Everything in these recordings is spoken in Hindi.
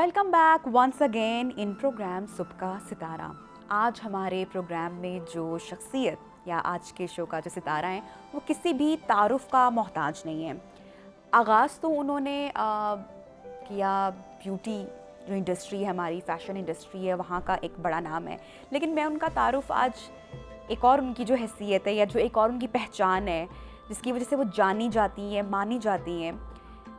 Welcome back once again in program सुबह का सितारा। आज हमारे प्रोग्राम में जो शख्सियत या आज के शो का जो सितारा है वो किसी भी तारुफ का मोहताज नहीं है। आगाज़ तो उन्होंने किया ब्यूटी जो इंडस्ट्री है, हमारी फैशन इंडस्ट्री है, वहाँ का एक बड़ा नाम है। लेकिन मैं उनका तारुफ आज एक और उनकी जो हैसियत है या जो एक और उनकी पहचान है जिसकी वजह से वो जानी जाती हैं, मानी जाती हैं,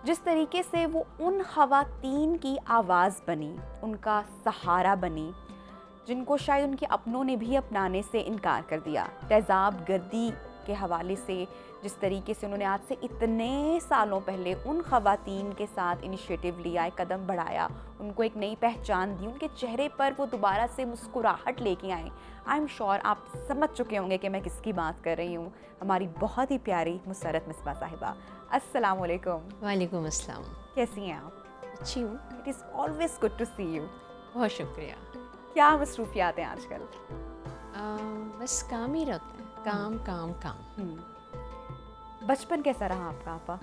जिस तरीके से वो उन ख़वातीन की आवाज़ बनी, उनका सहारा बनी, जिनको शायद उनके अपनों ने भी अपनाने से इनकार कर दिया। तेज़ाब गर्दी के हवाले से जिस तरीके से उन्होंने आज से इतने सालों पहले उन ख़वातीन के साथ इनिशिएटिव लिया, एक कदम बढ़ाया, उनको एक नई पहचान दी, उनके चेहरे पर वो दोबारा से मुस्कुराहट लेके आए। आई एम श्योर आप समझ चुके होंगे कि मैं किसकी बात कर रही हूँ। हमारी बहुत ही प्यारी मुसर्रत मिसबा साहिबा। अस्सलाम वालेकुम। वालेकुम अस्सलाम। कैसी हैं आप? अच्छी हूँ। It is always good to see you. बहुत शुक्रिया। क्या मसरूफियात हैं आजकल? बस काम ही रहता है, काम काम काम। बचपन कैसा रहा आपका आपा?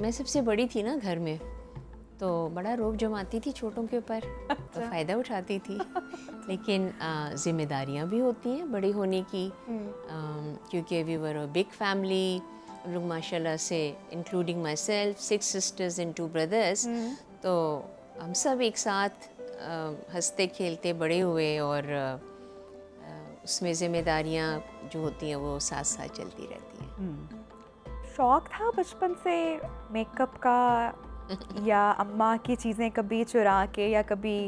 मैं सबसे बड़ी थी ना घर में, तो बड़ा रौब जमाती थी छोटों के ऊपर, तो फ़ायदा उठाती थी। लेकिन ज़िम्मेदारियाँ भी होती हैं बड़ी होने की, क्योंकि we were a big family. हम लोग माशाल्लाह से, including myself, 6 sisters and 2 brothers, तो हम सब एक साथ हंसते खेलते बड़े हुए, और उसमें ज़िम्मेदारियाँ जो होती हैं वो साथ साथ चलती रहती हैं। शौक़ था बचपन से मेकअप का या अम्मा की चीज़ें कभी चुरा के या कभी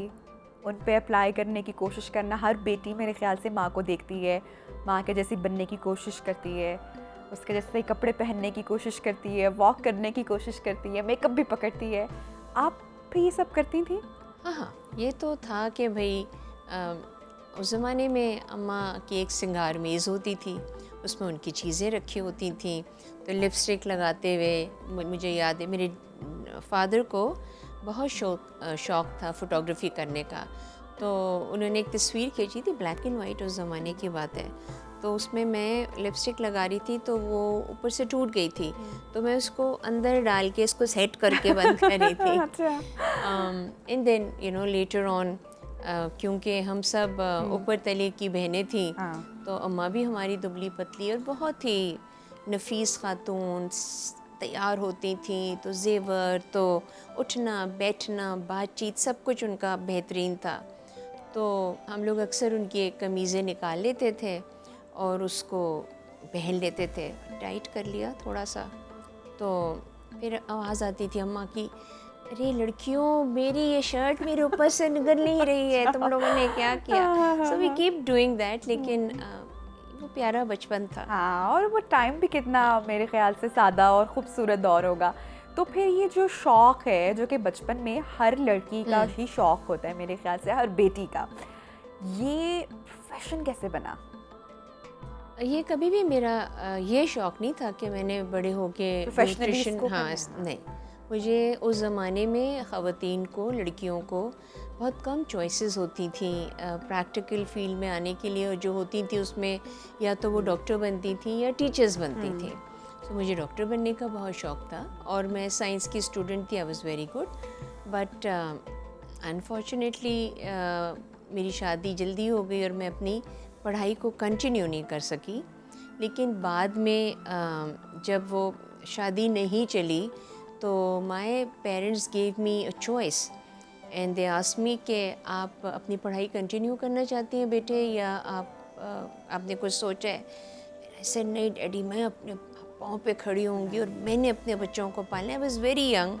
उन पे अप्लाई करने की कोशिश करना? हर बेटी मेरे ख़्याल से माँ को देखती है, माँ के जैसी बनने की कोशिश करती है, उसके जैसे कपड़े पहनने की कोशिश करती है, वॉक करने की कोशिश करती है, मेकअप भी पकड़ती है। आप भी ये सब करती थी? हाँ, ये तो था कि भाई उस ज़माने में अम्मा की एक सिंगार मेज़ होती थी, उसमें उनकी चीज़ें रखी होती थी। तो लिपस्टिक लगाते हुए मुझे याद है, मेरे फादर को बहुत शौक़ था फ़ोटोग्राफ़ी करने का। तो उन्होंने एक तस्वीर खींची थी, ब्लैक एंड वाइट, उस ज़माने की बात है। तो उसमें मैं लिपस्टिक लगा रही थी, तो वो ऊपर से टूट गई थी, तो मैं उसको अंदर डाल के इसको सेट करके बंद कर रही थी। एंड देन लेटर ऑन, क्योंकि हम सब ऊपर तले की बहनें थीं, तो अम्मा भी हमारी दुबली पतली और बहुत ही नफीस खातून तैयार होती थी, तो जेवर, तो उठना बैठना, बातचीत, सब कुछ उनका बेहतरीन था। तो हम लोग अक्सर उनकी कमीज़ें निकाल लेते थे और उसको पहन लेते थे। टाइट कर लिया थोड़ा सा, तो फिर आवाज़ आती थी अम्मा की, अरे लड़कियों, मेरी ये शर्ट मेरे ऊपर से निकल नहीं रही है, तुम लोगों ने क्या किया? So we keep doing that. लेकिन वो प्यारा बचपन था। हाँ, और वो टाइम भी कितना मेरे ख्याल से सादा और ख़ूबसूरत दौर होगा। तो फिर ये जो शौक़ है, जो कि बचपन में हर लड़की का ही शौक़ होता है, मेरे ख्याल से हर बेटी का, ये प्रोफेशन कैसे बना? ये कभी भी मेरा ये शौक़ नहीं था कि मैंने बड़े होके न्यूट्रिशन, हाँ नहीं, मुझे उस ज़माने में ख़वातीन को, लड़कियों को बहुत कम चॉइसेस होती थी प्रैक्टिकल फील्ड में आने के लिए, और जो होती थी उसमें या तो वो डॉक्टर बनती थी या टीचर्स बनती थी। तो मुझे डॉक्टर बनने का बहुत शौक़ था, और मैं साइंस की स्टूडेंट थी, I was very good. But unfortunately मेरी शादी जल्दी हो गई और मैं अपनी पढ़ाई को कंटिन्यू नहीं कर सकी। लेकिन बाद में जब वो शादी नहीं चली, तो my parents gave me a choice and they asked me कि आप अपनी पढ़ाई कंटिन्यू करना चाहती हैं बेटे, या आपने कुछ सोचा है? ऐसे नहीं डैडी, मैं अपने पाँव पे खड़ी होंगी और मैंने अपने बच्चों को पालना है। आई वाज़ वेरी यंग,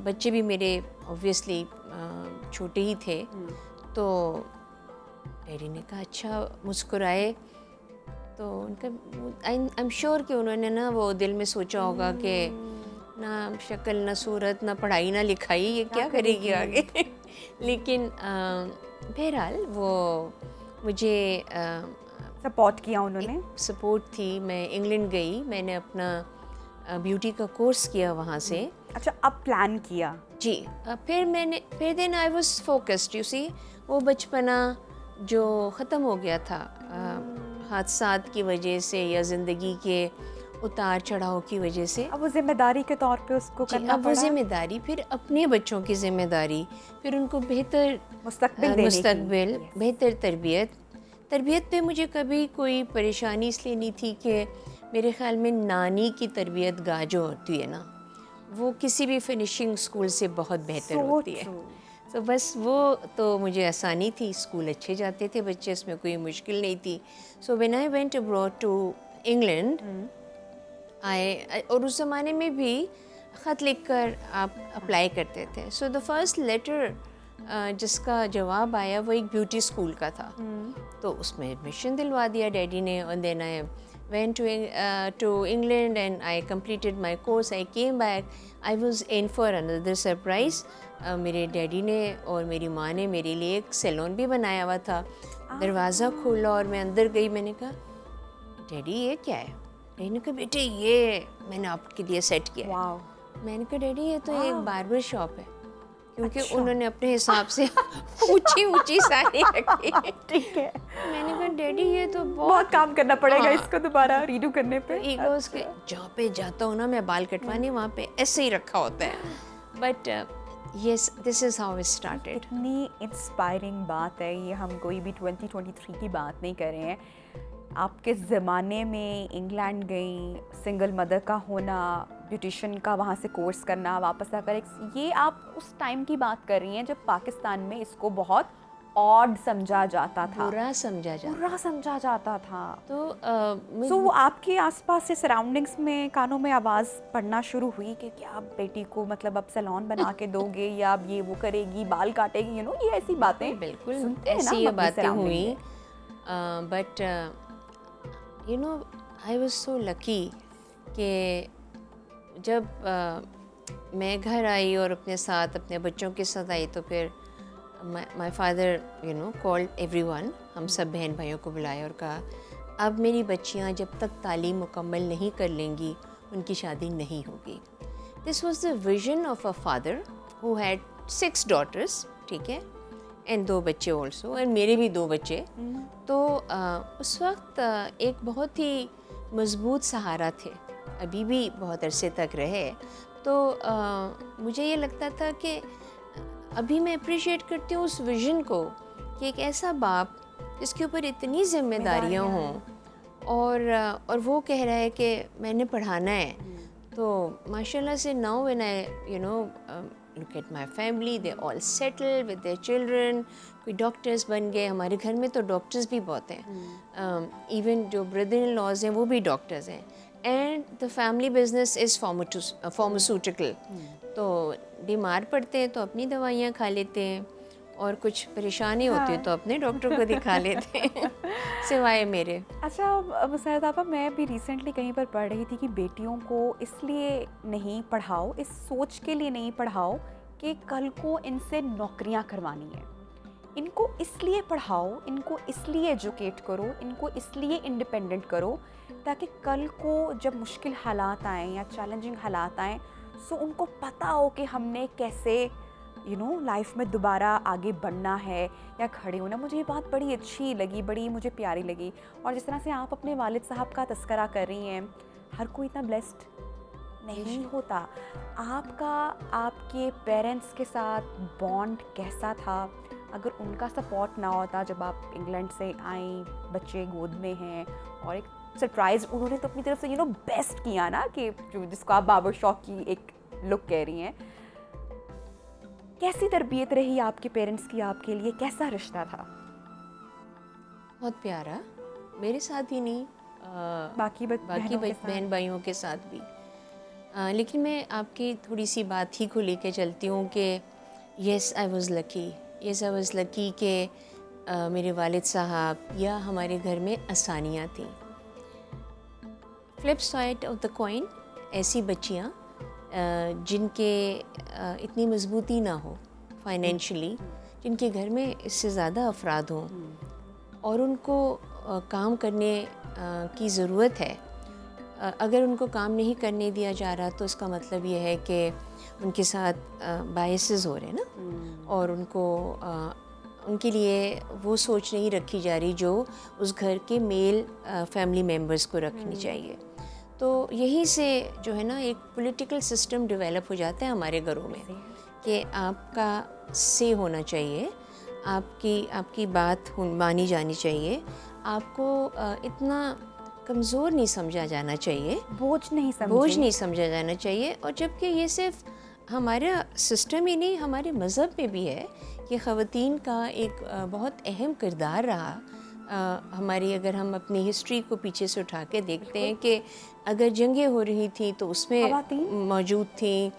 बच्चे भी मेरे ऑब्वियसली छोटे ही थे। तो डैडी ने कहा अच्छा, मुस्कुराए। तो उनका आई एम श्योर कि उन्होंने ना वो दिल में सोचा होगा कि ना शक्ल ना सूरत ना पढ़ाई ना लिखाई, ये क्या करेगी आगे। लेकिन बहरहाल वो मुझे सपोर्ट किया उन्होंने? सपोर्ट थी। मैं इंग्लैंड गई, मैंने अपना ब्यूटी का कोर्स किया वहाँ से। अच्छा, अब प्लान किया? जी। फिर then I was focused, you see, वो बचपना जो ख़त्म हो गया था हादसात की वजह से या ज़िंदगी के उतार चढ़ाव की वजह से अब वो जिम्मेदारी के तौर पे उसको करना अब वो जिम्मेदारी, फिर अपने बच्चों की जिम्मेदारी, फिर उनको बेहतर मुस्तकबिल, बेहतर तरबियत पे मुझे कभी कोई परेशानी इसलिए नहीं थी कि मेरे ख़्याल में नानी की तरबियत गाह जो होती है ना, वो किसी भी फिनिशिंग स्कूल से बहुत बेहतर होती है। तो बस वो तो मुझे आसानी थी, स्कूल अच्छे जाते थे बच्चे, इसमें कोई मुश्किल नहीं थी। So when I went abroad to England, और उस ज़माने में भी ख़त लिख कर आप अप्लाई करते थे। सो द फर्स्ट लेटर जिसका जवाब आया वो एक ब्यूटी स्कूल का था, तो उसमें एडमिशन दिलवा दिया डैडी ने। और then I went to England and I completed my course. I came back. I was in for another surprise. मेरे डैडी ने और मेरी माँ ने मेरे लिए एक सैलून भी बनाया हुआ था। दरवाज़ा खोला और मैं अंदर गई। मैंने कहा डैडी ये क्या है? डैडी ने कहा बेटे ये मैंने आपके लिए सेट किया है। मैंने कहा डैडी ये तो एक बार्बर शॉप है, क्योंकि उन्होंने अपने हिसाब से ऊंची साड़ी रखी। ठीक है। मैंने कहा डैडी ये तो बहुत काम करना पड़ेगा इसको दोबारा रीडू करने पे। ईगो उसके जहाँ पे जाता हूँ ना मैं बाल कटवाने, वहाँ पे ऐसे ही रखा होता है। But yes, this is how it started. इतनी इंस्पायरिंग बात है ये। हम कोई भी 2023 की बात नहीं कर रहे हैं। आपके ज़माने में इंग्लैंड गई, सिंगल मदर का होना, ब्यूटिशन का वहाँ से कोर्स करना, वापस आकर ये आप उस टाइम की बात कर रही हैं जब पाकिस्तान में इसको बहुत ऑड समझा जाता था, बुरा समझा जाता था। तो वो आपके आसपास से सराउंडिंग्स में कानों में आवाज़ पड़ना शुरू हुई कि क्या आप बेटी को मतलब अब सैलून बना के दोगे या अब ये वो करेगी, बाल काटेगी, ये ऐसी बातें बिल्कुल ऐसी ये बातें हुई। But I was so lucky कि जब मैं घर आई और अपने साथ अपने बच्चों के साथ आई, तो फिर माय फादर कॉल्ड एवरीवन, हम सब बहन भाइयों को बुलाया और कहा अब मेरी बच्चियां जब तक तालीम मुकम्मल नहीं कर लेंगी उनकी शादी नहीं होगी। This was the vision of a father who had 6 daughters, ठीक है, एंड 2 बच्चे ऑल्सो, और मेरे भी 2 बच्चे। तो उस वक्त एक बहुत ही मज़बूत सहारा थे, अभी भी बहुत अरसे तक रहे। तो मुझे ये लगता था कि अभी मैं अप्रिशिएट करती हूँ उस विज़न को कि एक ऐसा बाप जिसके ऊपर इतनी जिम्मेदारियाँ हों और वो कह रहा है कि मैंने पढ़ाना है। तो माशाल्लाह से now when I look at my family, they all settled with their children, कोई डॉक्टर्स बन गए। हमारे घर में तो डॉक्टर्स भी बहुत हैं, इवन जो ब्रदर इन लॉज हैं वो भी डॉक्टर्स हैं। And the family business is pharmaceutical. तो बीमार पड़ते हैं तो अपनी दवाइयाँ खा लेते हैं, और कुछ परेशानी होती है तो अपने डॉक्टर को दिखा लेते हैं सिवाय मेरे। अच्छा मुसरत आपा, मैं भी रिसेंटली कहीं पर पढ़ रही थी कि बेटियों को इसलिए नहीं पढ़ाओ, इस सोच के लिए नहीं पढ़ाओ कि कल को इनसे नौकरियां करवानी है। इनको इसलिए पढ़ाओ, इनको इसलिए एजुकेट करो, इनको इसलिए इंडिपेंडेंट करो ताकि कल को जब मुश्किल हालात आएँ या चैलेंजिंग हालात आएँ सो उनको पता हो कि हमने कैसे लाइफ में दोबारा आगे बढ़ना है या खड़े होना। मुझे ये बात बड़ी अच्छी लगी, बड़ी मुझे प्यारी लगी। और जिस तरह से आप अपने वालिद साहब का तस्करा कर रही हैं, हर कोई इतना ब्लेस्ड नहीं होता। आपका आपके पेरेंट्स के साथ बॉन्ड कैसा था? अगर उनका सपोर्ट ना होता जब आप इंग्लैंड से आई, बच्चे गोद में हैं और एक सरप्राइज़ उन्होंने तो अपनी तरफ से बेस्ट किया ना, कि जिसको आप बाबर शॉप की एक लुक कह रही हैं। कैसी तरबियत रही आपके पेरेंट्स की आपके लिए? कैसा रिश्ता था? बहुत प्यारा, मेरे साथ ही नहीं, बाकी बहन भाइयों के साथ भी। लेकिन मैं आपकी थोड़ी सी बात ही को लेके चलती हूँ कि येस आई वाज लकी कि मेरे वालिद साहब या हमारे घर में आसानियाँ थीं। Flip side of the coin, ऐसी बच्चियाँ जिनके इतनी मजबूती ना हो फाइनेंशियली, जिनके घर में इससे ज़्यादा अफराद हों और उनको काम करने की ज़रूरत है। अगर उनको काम नहीं करने दिया जा रहा तो इसका मतलब ये है कि उनके साथ बायसेस हो रहे हैं ना, और उनके लिए वो सोच नहीं रखी जा रही जो उस घर के मेल फैमिली मेम्बर्स को रखनी चाहिए। तो यहीं से जो है ना एक पॉलिटिकल सिस्टम डेवलप हो जाता है हमारे घरों में कि आपका से होना चाहिए, आपकी बात मानी जानी चाहिए, आपको इतना कमज़ोर नहीं समझा जाना चाहिए, बोझ नहीं समझा जाना चाहिए। और जबकि ये सिर्फ हमारा सिस्टम ही नहीं, हमारे मज़हब में भी है कि ख़वातीन का एक बहुत अहम किरदार रहा। हमारी अगर हम अपनी हिस्ट्री को पीछे से उठा के देखते हैं कि अगर जंगें हो रही थी तो उसमें मौजूद थी,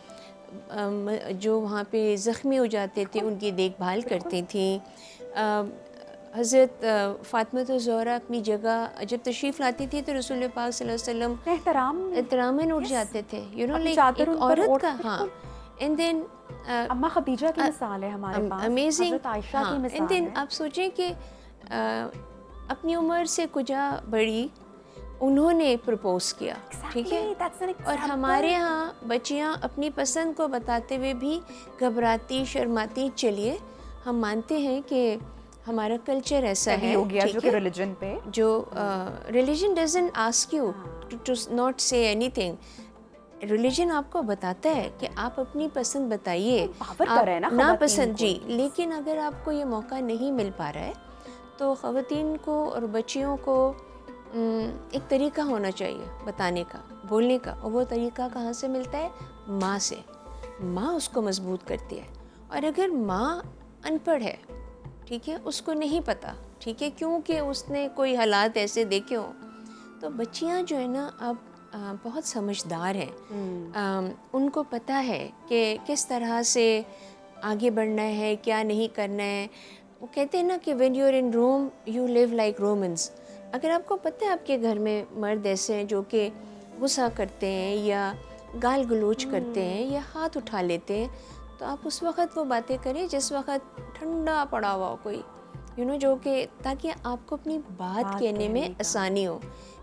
जो वहाँ पे ज़ख्मी हो जाते थे उनकी देखभाल करती थी। हज़रत फ़ातिमा ज़हरा अपनी जगह जब तशरीफ़ लाती थी तो रसूल पाक सल्लल्लाहु अलैहि वसल्लम एहतरामन उठ जाते थे, यू नो, लाइक एक औरत का। हाँ, एंड देन अम्मा खदीजा की मिसाल है हमारे पास, अमेजिंग। हज़रत आयशा की मिसाल एंड देन है। आप सोचें कि अपनी उम्र से कुजा बड़ी उन्होंने प्रपोज किया, ठीक है। और हमारे यहाँ बच्चियाँ अपनी पसंद को बताते हुए भी घबराती शर्माती। चलिए हम मानते हैं कि हमारा कल्चर ऐसा है, हो गया जो कि रिलीजन पे, जो religion doesn't ask you to not say anything. Religion आपको बताता है कि आप अपनी पसंद बताइए, आप ना पसंद जी, लेकिन अगर आपको ये मौका नहीं मिल पा रहा है तो ख़वातीन को और बच्चियों को एक तरीका होना चाहिए बताने का, बोलने का। और वो तरीका कहाँ से मिलता है? माँ से। माँ उसको मजबूत करती है। और अगर माँ अनपढ़ है, ठीक है, उसको नहीं पता, ठीक है, क्योंकि उसने कोई हालात ऐसे देखे हों, तो बच्चियाँ जो है ना अब बहुत समझदार हैं। उनको पता है कि किस तरह से आगे बढ़ना है, क्या नहीं करना है। वो कहते हैं ना कि when you are in Rome you live like Romans. अगर आपको पता है आपके घर में मर्द ऐसे हैं जो कि गुस्सा करते हैं या गाल गलोच करते हैं या हाथ उठा लेते हैं, तो आप उस वक़्त वो बातें करें जिस वक़्त ठंडा पड़ा हुआ हो कोई, यू नो, जो कि ताकि आपको अपनी बात कहने में आसानी हो।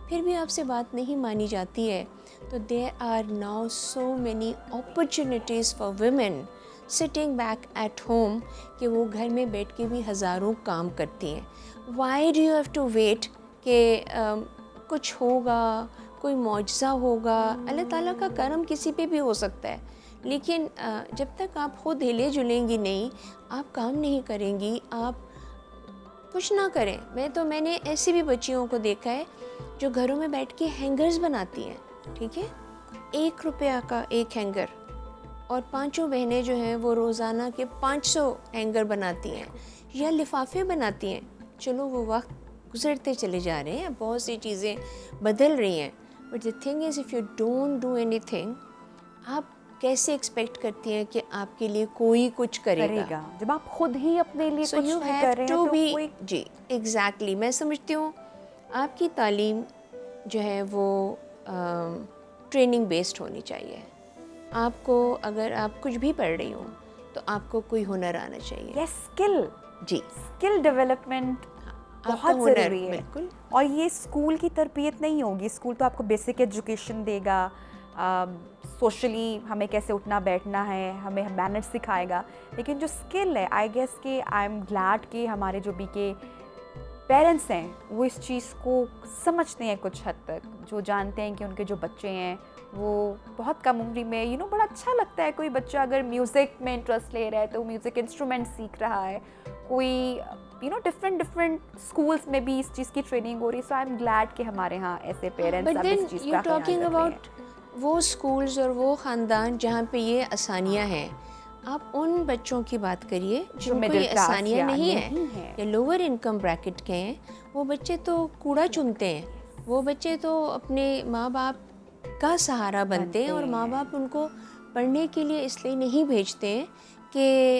फिर भी आपसे बात नहीं मानी जाती है तो there are now so many opportunities for women sitting back at home कि वो घर में बैठ के भी हज़ारों काम करती हैं। Why do you have to wait कि कुछ होगा, कोई मौजज़ा होगा? अल्लाह ताला का करम किसी पे भी हो सकता है, लेकिन जब तक आप खुद हिले जुलेंगी नहीं, आप काम नहीं करेंगी, आप कुछ ना करें। मैंने ऐसी भी बच्चियों को देखा है जो घरों में बैठ के हैंगर्स बनाती हैं, ठीक है, 1 रुपया का एक हैंगर, और 5 बहनें जो हैं वो रोज़ाना के 500 हैंगर बनाती हैं या लिफाफे बनाती हैं। चलो वो वक्त गुजरते चले जा रहे हैं, बहुत सी चीज़ें बदल रही हैं, but the thing is if you don't do anything, आप कैसे एक्सपेक्ट करती हैं कि आपके लिए कोई कुछ करेगा जब आप खुद ही अपने लिए कुछ नहीं कर रहे हैं? तो कोई... जी एग्जैक्टली मैं समझती हूँ आपकी तालीम जो है वो ट्रेनिंग बेस्ड होनी चाहिए। आपको अगर आप कुछ भी पढ़ रही हो तो आपको कोई हुनर आना चाहिए। स्किल डेवलपमेंट बहुत ज़रूरी है। बिल्कुल। और ये स्कूल की तरबियत नहीं होगी। स्कूल तो आपको बेसिक एजुकेशन देगा, सोशली हमें कैसे उठना बैठना है, हमें मैनर्स सिखाएगा, लेकिन जो स्किल है, आई गेस कि आई एम ग्लैड कि हमारे जो बीके पेरेंट्स हैं वो इस चीज़ को समझते हैं कुछ हद तक, जो जानते हैं कि उनके जो बच्चे हैं वो बहुत कम उम्र में, यू नो, बड़ा अच्छा लगता है कोई बच्चा अगर म्यूज़िक में इंटरेस्ट ले रहा है तो म्यूज़िक इंस्ट्रूमेंट सीख रहा है, कोई यू नो डिफरेंट स्कूल्स में भी इस चीज़ की ट्रेनिंग हो रही है। सो आई एम ग्लैड कि हमारे यहाँ ऐसे पेरेंट्स अब इस चीज़ का ख्याल रख रहे हैं। वो स्कूल्स और वो ख़ानदान जहाँ पे ये आसानियाँ हैं, आप उन बच्चों की बात करिए जिनको ये आसानियाँ नहीं है या लोअर इनकम ब्रैकेट के हैं। वो बच्चे तो कूड़ा चुनते हैं, वो बच्चे तो अपने माँ बाप का सहारा बनते हैं, और माँ बाप उनको पढ़ने के लिए इसलिए नहीं भेजते हैं कि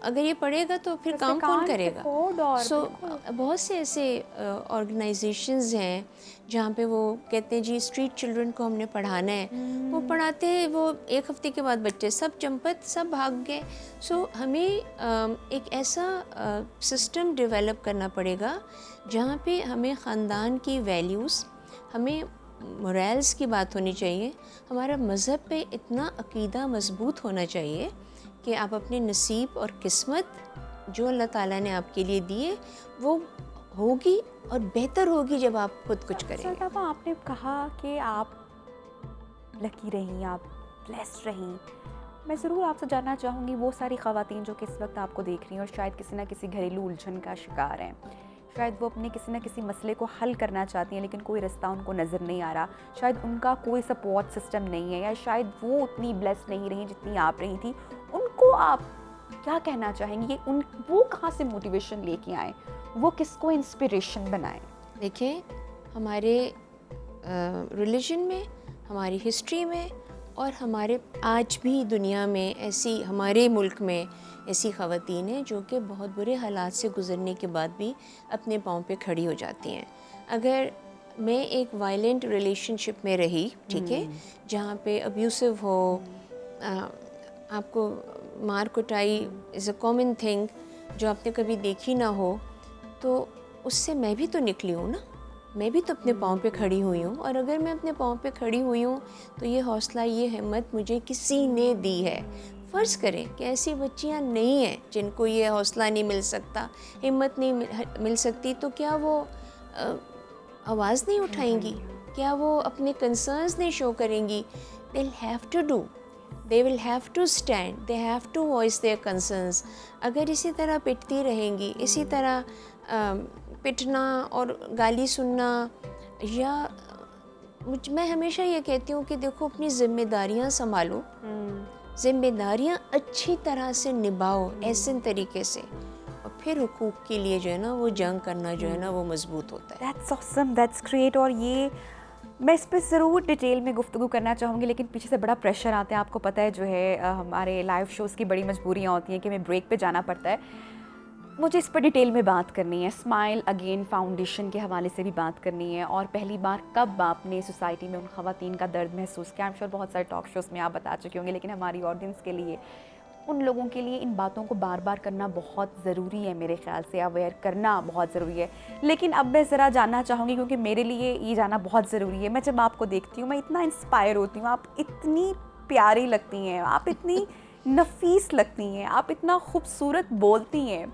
अगर ये पढ़ेगा तो फिर काम कौन करेगा। सो बहुत से ऐसे ऑर्गेनाइजेशंस हैं जहाँ पे वो कहते हैं जी स्ट्रीट चिल्ड्रन को हमने पढ़ाना है, वो पढ़ाते हैं, वो एक हफ्ते के बाद बच्चे सब चंपत, सब भाग गए। सो हमें एक ऐसा सिस्टम डेवलप करना पड़ेगा जहाँ पे हमें ख़ानदान की वैल्यूज़, हमें मोरल्स की बात होनी चाहिए, हमारा मज़हब पे इतना अक़ीदा मज़बूत होना चाहिए कि आप अपने नसीब और किस्मत जो अल्लाह ताला ने आपके लिए दिए वो होगी और बेहतर होगी जब आप खुद कुछ करेंगे। आपने कहा कि आप लकी रहीं, आप ब्लेस्ड रहीं। मैं ज़रूर आपसे जानना चाहूँगी वो सारी ख़वातीन जो कि इस वक्त आपको देख रही हैं और शायद किसी ना किसी घरेलू उलझन का शिकार हैं, शायद वो अपने किसी ना किसी मसले को हल करना चाहती हैं लेकिन कोई रास्ता उनको नज़र नहीं आ रहा, शायद उनका कोई सपोर्ट सिस्टम नहीं है, या शायद वो उतनी ब्लेस्ड नहीं रही जितनी आप रही थी। उनको आप क्या कहना चाहेंगी? उन वो कहाँ से मोटिवेशन लेके आए, वो किसको इंस्पिरेशन बनाए? देखिए, हमारे रिलीजन में, हमारी हिस्ट्री में और हमारे आज भी दुनिया में ऐसी, हमारे मुल्क में ऐसी ख़वातीन हैं जो कि बहुत बुरे हालात से गुज़रने के बाद भी अपने पाँव पे खड़ी हो जाती हैं। अगर मैं एक वायलेंट रिलेशनशिप में रही, ठीक है, जहाँ पे अब्यूसिव हो, आपको मार कुटाई इज़ अ कॉमन थिंग जो आपने कभी देखी ना हो, तो उससे मैं भी तो निकली हूँ ना, मैं भी तो अपने पाँव पे खड़ी हुई हूँ। और अगर मैं अपने पाँव पे खड़ी हुई हूँ तो ये हौसला, ये हिम्मत मुझे किसी ने दी है। फ़र्ज़ करें कि ऐसी बच्चियाँ नहीं हैं जिनको ये हौसला नहीं मिल सकता, हिम्मत नहीं मिल सकती, तो क्या वो आवाज़ नहीं उठाएंगी? क्या वो अपने कंसर्न्स नहीं शो करेंगी? They will have to do, they will have to stand, they have to voice their concerns. अगर इसी तरह पिटती रहेंगी, इसी तरह पिटना और गाली सुनना, या मैं हमेशा ये कहती हूँ कि देखो, अपनी ज़िम्मेदारियाँ संभालो, ज़िम्मेदारियाँ अच्छी तरह से निभाओ ऐसे तरीके से, और फिर हुकूक के लिए जो है ना वो जंग करना जो है ना वो मजबूत होता है। That's awesome, that's great. और ये मैं इस पर ज़रूर डिटेल में गुफ्तगू करना चाहूँगी, लेकिन पीछे से बड़ा प्रेशर आता है। आपको पता है जो है हमारे लाइव शोज़ की बड़ी मजबूरियाँ होती हैं कि हमें ब्रेक पे जाना पड़ता है। मुझे इस पर डिटेल में बात करनी है, स्माइल अगेन फाउंडेशन के हवाले से भी बात करनी है। और पहली बार कब आपने सोसाइटी में उन ख़वातीन का दर्द महसूस किया? आई एम श्योर बहुत सारे टॉक शोज़ में आप बता चुके होंगे, लेकिन हमारी ऑडियंस के लिए, उन लोगों के लिए इन बातों को बार बार करना बहुत ज़रूरी है, मेरे ख्याल से अवेयर करना बहुत ज़रूरी है। लेकिन अब मैं ज़रा जानना चाहूँगी, क्योंकि मेरे लिए ये जानना बहुत ज़रूरी है। मैं जब आपको देखती हूँ मैं इतना इंस्पायर होती हूँ, आप इतनी प्यारी लगती हैं, आप इतनी नफीस लगती हैं, आप इतना खूबसूरत बोलती हैं,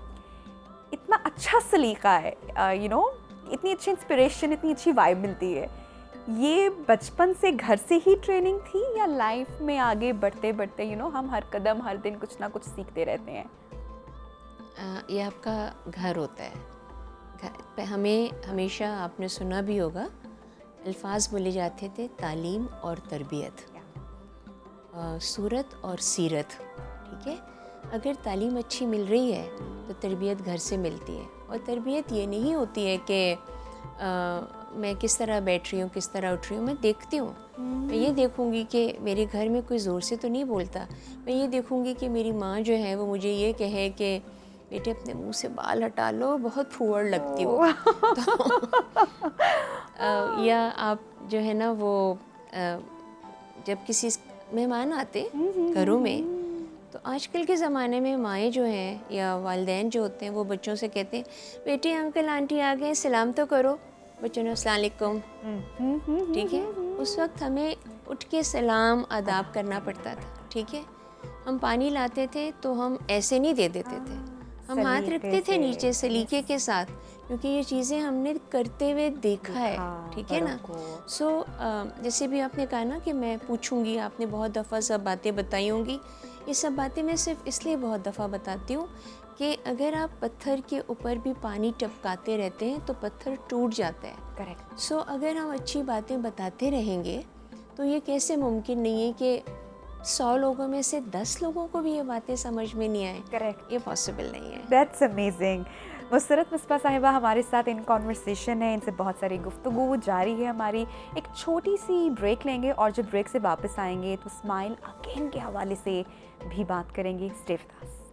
इतना अच्छा सलीका है, इतनी अच्छी इंस्पिरेशन, इतनी अच्छी वाइब मिलती है। ये बचपन से घर से ही ट्रेनिंग थी, या लाइफ में आगे बढ़ते बढ़ते हम हर कदम हर दिन कुछ ना कुछ सीखते रहते हैं? ये आपका घर होता है। घर पे हमें हमेशा, आपने सुना भी होगा, अल्फाज बोले जाते थे, तालीम और तरबियत, सूरत और सीरत, ठीक है। अगर तालीम अच्छी मिल रही है तो तरबियत घर से मिलती है। और तरबियत ये नहीं होती है कि मैं किस तरह बैठ रही हूँ, किस तरह उठ रही हूँ। मैं देखती हूँ, मैं ये देखूँगी कि मेरे घर में कोई ज़ोर से तो नहीं बोलता। मैं ये देखूँगी कि मेरी माँ जो है वो मुझे ये कहे कि बेटे अपने मुंह से बाल हटा लो, बहुत फूहड़ लगती हो। तो या आप जो है ना वो जब किसी मेहमान आते घरों में, तो आजकल के ज़माने में माएँ जो हैं या वालिदैन जो होते हैं वो बच्चों से कहते हैं, बेटे अंकल आंटी आ गए, सलाम तो करो। बच्चों ने अस्सलाम वालेकुम, ठीक है। उस वक्त हमें उठ के सलाम आदाब करना पड़ता था, ठीक है। हम पानी लाते थे तो हम ऐसे नहीं दे देते थे, हम हाथ रखते थे नीचे सलीके के साथ, क्योंकि ये चीज़ें हमने करते हुए देखा है, ठीक है ना। सो जैसे भी आपने कहा ना कि मैं पूछूंगी, आपने बहुत दफ़ा सब बातें बताई होंगी। ये सब बातें मैं सिर्फ इसलिए बहुत दफ़ा बताती हूँ कि अगर आप पत्थर के ऊपर भी पानी टपकाते रहते हैं तो पत्थर टूट जाता है। करेक्ट। सो अगर हम अच्छी बातें बताते रहेंगे तो ये कैसे मुमकिन नहीं है कि 100 लोगों में से 10 लोगों को भी ये बातें समझ में नहीं आए। करेक्ट, ये पॉसिबल नहीं है। That's amazing. मुसरत मिस्बा साहिबा हमारे साथ इन कॉन्वर्सेशन है, इनसे बहुत सारी गुफ्तगू जारी है हमारी। एक छोटी सी ब्रेक लेंगे और जब ब्रेक से वापस आएंगे तो स्माइल अगेन के हवाले से भी बात करेंगे। Stay with us.